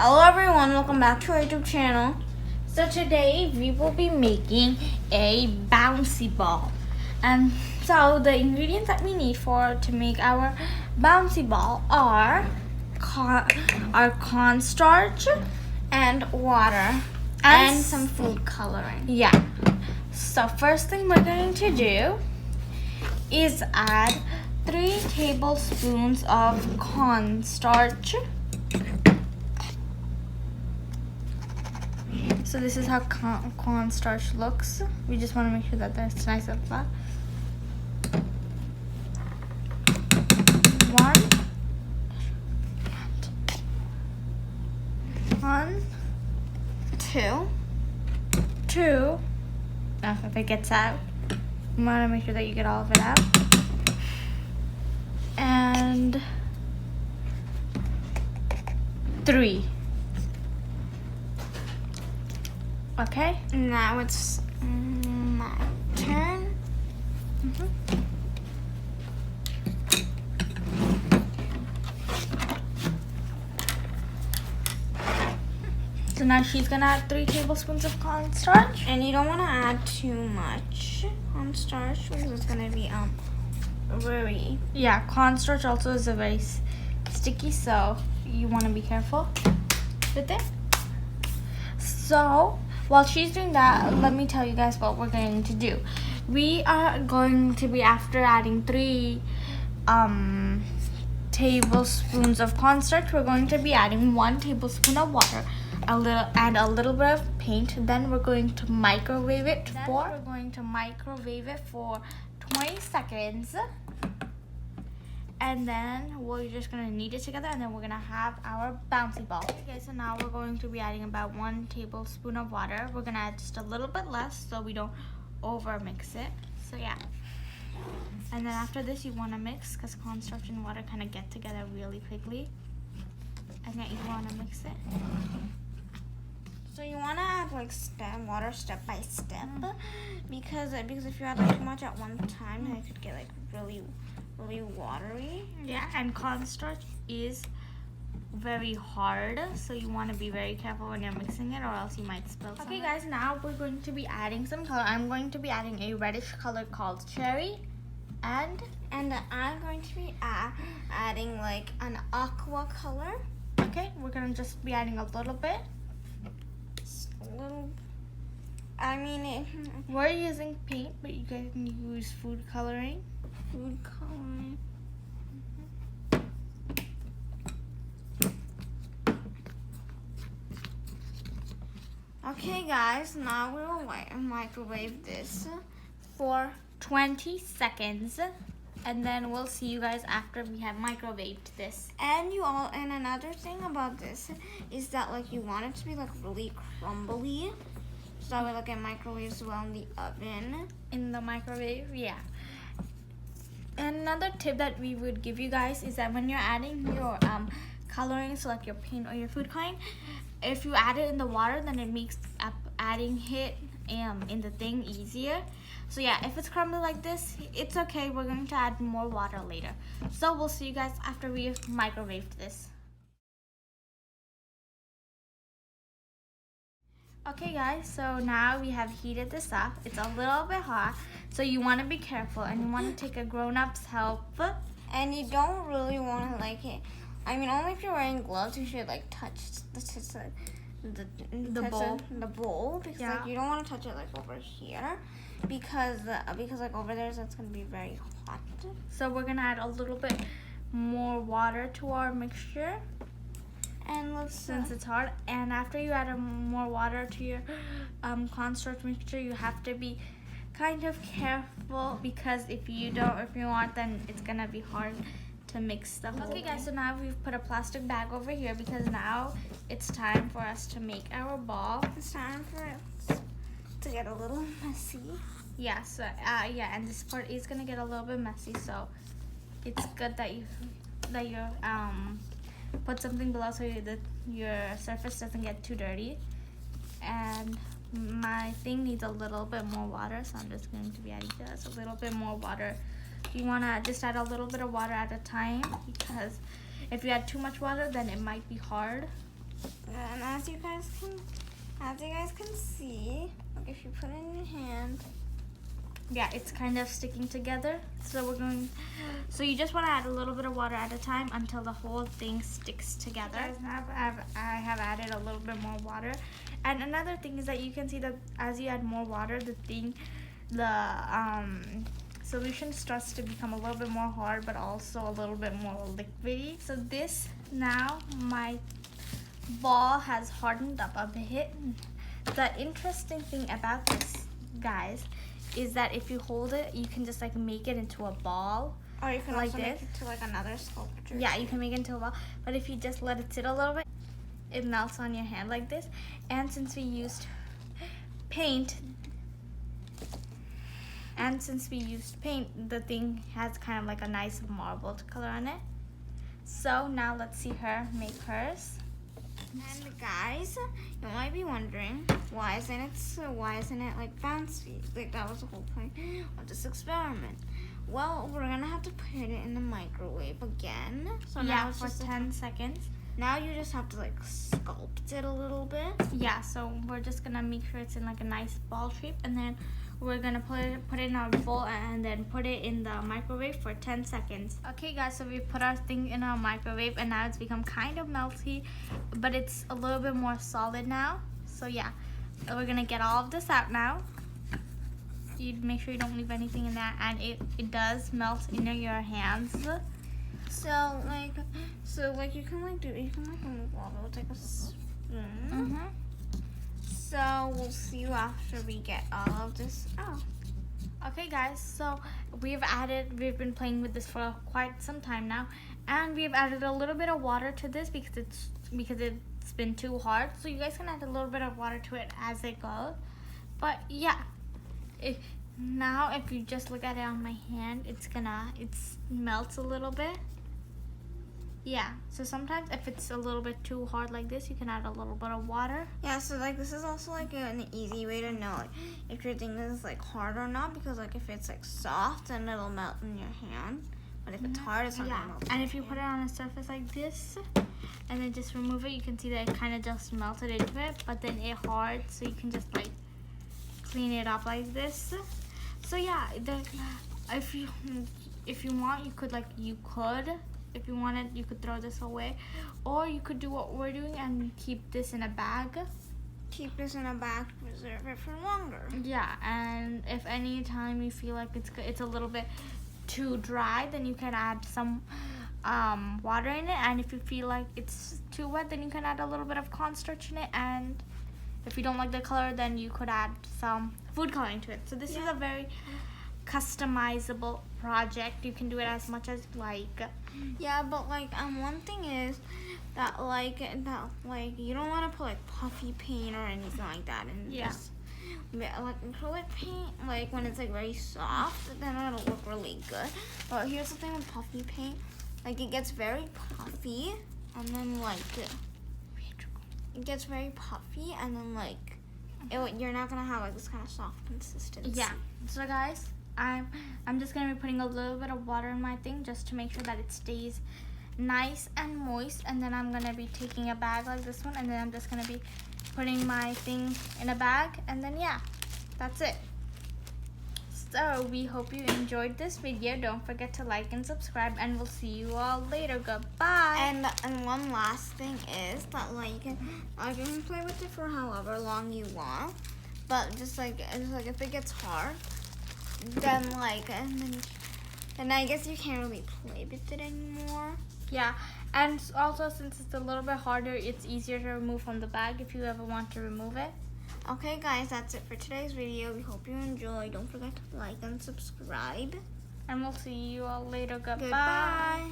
Hello everyone, welcome back to our YouTube channel. So today we will be making a bouncy ball. And so the ingredients that we need to make our bouncy ball are cornstarch and water and some food coloring. Yeah. So first thing we're going to do is add 3 tablespoons of cornstarch. So this is how cornstarch looks. We just want to make sure that that's nice and flat. 2. If it gets out, you want to make sure that you get all of it out. And 3. Okay, now it's my turn. So now she's gonna add 3 tablespoons of cornstarch. And you don't want to add too much cornstarch because it's gonna be very. Yeah, cornstarch also is a very sticky, so you want to be careful with it. So while she's doing that, let me tell you guys what we're going to do. We are going to be, after adding 3 tablespoons of cornstarch, we're going to be adding 1 tablespoon of water, a little bit of paint. Then we're going to microwave it for 20 seconds. And then we're just going to knead it together, and then we're going to have our bouncy ball. Okay, so now we're going to be adding about 1 tablespoon of water. We're going to add just a little bit less so we don't over mix it. So yeah. And then after this you want to mix, because cornstarch and water kind of get together really quickly. And then you want to mix it. So you want to add like water step by step, because if you add like too much at one time, then it could get like really watery. Yeah, and cornstarch is very hard, so you want to be very careful when you're mixing it, or else you might spill some. Okay guys, now we're going to be adding some color. I'm going to be adding a reddish color called cherry, and I'm going to be adding like an aqua color. Okay, we're going to just be adding a little bit. We're using paint, but you guys can use food coloring. Okay guys, now we will microwave this for 20 seconds, and then we'll see you guys after we have microwaved this. And another thing about this is that like you want it to be like really crumbly, so that way like it microwaves well in the oven. In the microwave, yeah. And another tip that we would give you guys is that when you're adding your coloring, so like your paint or your food coloring, if you add it in the water, then it makes adding it in the thing easier. So yeah, if it's crumbly like this, it's okay. We're going to add more water later. So we'll see you guys after we've microwaved this. Okay guys, so now we have heated this up. It's a little bit hot, so you want to be careful, and you want to take a grown-up's help. And you don't really want to like it. Only if you're wearing gloves, you should like touch the bowl, because like you don't want to touch it like over here, because like over there, that's gonna be very hot. So we're gonna add a little bit more water to our mixture. And since it's hard, and after you add more water to your cornstarch mixture, you have to be kind of careful, because if you aren't, then it's gonna be hard to mix the whole thing. Okay guys, so now we've put a plastic bag over here, because now it's time for us to make our ball. It's time for it to get a little messy. Yeah, so and this part is gonna get a little bit messy, so it's good that you put something below so your surface doesn't get too dirty. And my thing needs a little bit more water, so I'm just going to be adding just a little bit more water. You want to just add a little bit of water at a time, because if you add too much water, then it might be hard. then as you guys can see, like if you put it in your hand, yeah, it's kind of sticking together. So you just want to add a little bit of water at a time until the whole thing sticks together. Guys, now I have added a little bit more water. And another thing is that you can see that as you add more water, the solution starts to become a little bit more hard, but also a little bit more liquidy. So this, now my ball has hardened up a bit. The interesting thing about this, guys, is that if you hold it, you can just like make it into a ball. Or you can like also make it to like another sculpture. Yeah, you can make it into a ball. But if you just let it sit a little bit, it melts on your hand like this. And since we used paint, the thing has kind of like a nice marbled color on it. So now let's see her make hers. And guys, you might be wondering, why isn't it like bouncy? Like that was the whole point of this experiment. Well, we're gonna have to put it in the microwave again. So now it's for 10 seconds. Now you just have to like sculpt it a little bit. Yeah, so we're just gonna make sure it's in like a nice ball shape, and then we're gonna put it in our bowl and then put it in the microwave for 10 seconds. Okay guys, so we put our thing in our microwave and now it's become kind of melty, but it's a little bit more solid now. So yeah, we're gonna get all of this out now. You make sure you don't leave anything in there, and it does melt in your hands. So you can remove all of it with like a spoon. So we'll see you after we get all of this out. Okay guys, so we've been playing with this for quite some time now, and we've added a little bit of water to this because it's been too hard. So you guys can add a little bit of water to it as it goes. But yeah, if you just look at it on my hand, it melts a little bit. Yeah, so sometimes if it's a little bit too hard like this, you can add a little bit of water. Yeah, so like this is also like an easy way to know like if your thing is like hard or not, because like if it's like soft, then it'll melt in your hand. But if it's hard, it's not gonna melt. And if you put it on a surface like this and then just remove it, you can see that it kind of just melted into it, but then it hard, so you can just like clean it up like this. So yeah, if you want, if you wanted, you could throw this away, or you could do what we're doing and keep this in a bag. Keep this in a bag to preserve it for longer. Yeah, and if any time you feel like it's a little bit too dry, then you can add some water in it. And if you feel like it's too wet, then you can add a little bit of cornstarch in it. And if you don't like the color, then you could add some food coloring to it. So this is a very customizable project. You can do it as much as you like. Yeah, but like one thing is that you don't want to put like puffy paint or anything like that, and just like acrylic paint, like when it's like very soft, then it'll look really good. But here's the thing with puffy paint, like it gets very puffy, and then like it gets very puffy, and then like you're not gonna have like this kind of soft consistency. Yeah. So guys, I'm just gonna be putting a little bit of water in my thing just to make sure that it stays nice and moist, and then I'm gonna be taking a bag like this one, and then I'm just gonna be putting my thing in a bag, and then yeah, that's it. So we hope you enjoyed this video. Don't forget to like and subscribe, and we'll see you all later. Goodbye. And one last thing is that like you can play with it for however long you want, but just like if it gets hard, then then I guess you can't really play with it anymore. Yeah, and also since it's a little bit harder, it's easier to remove from the bag if you ever want to remove it. Okay guys, that's it for today's video. We hope you enjoyed. Don't forget to like and subscribe. And we'll see you all later. Goodbye.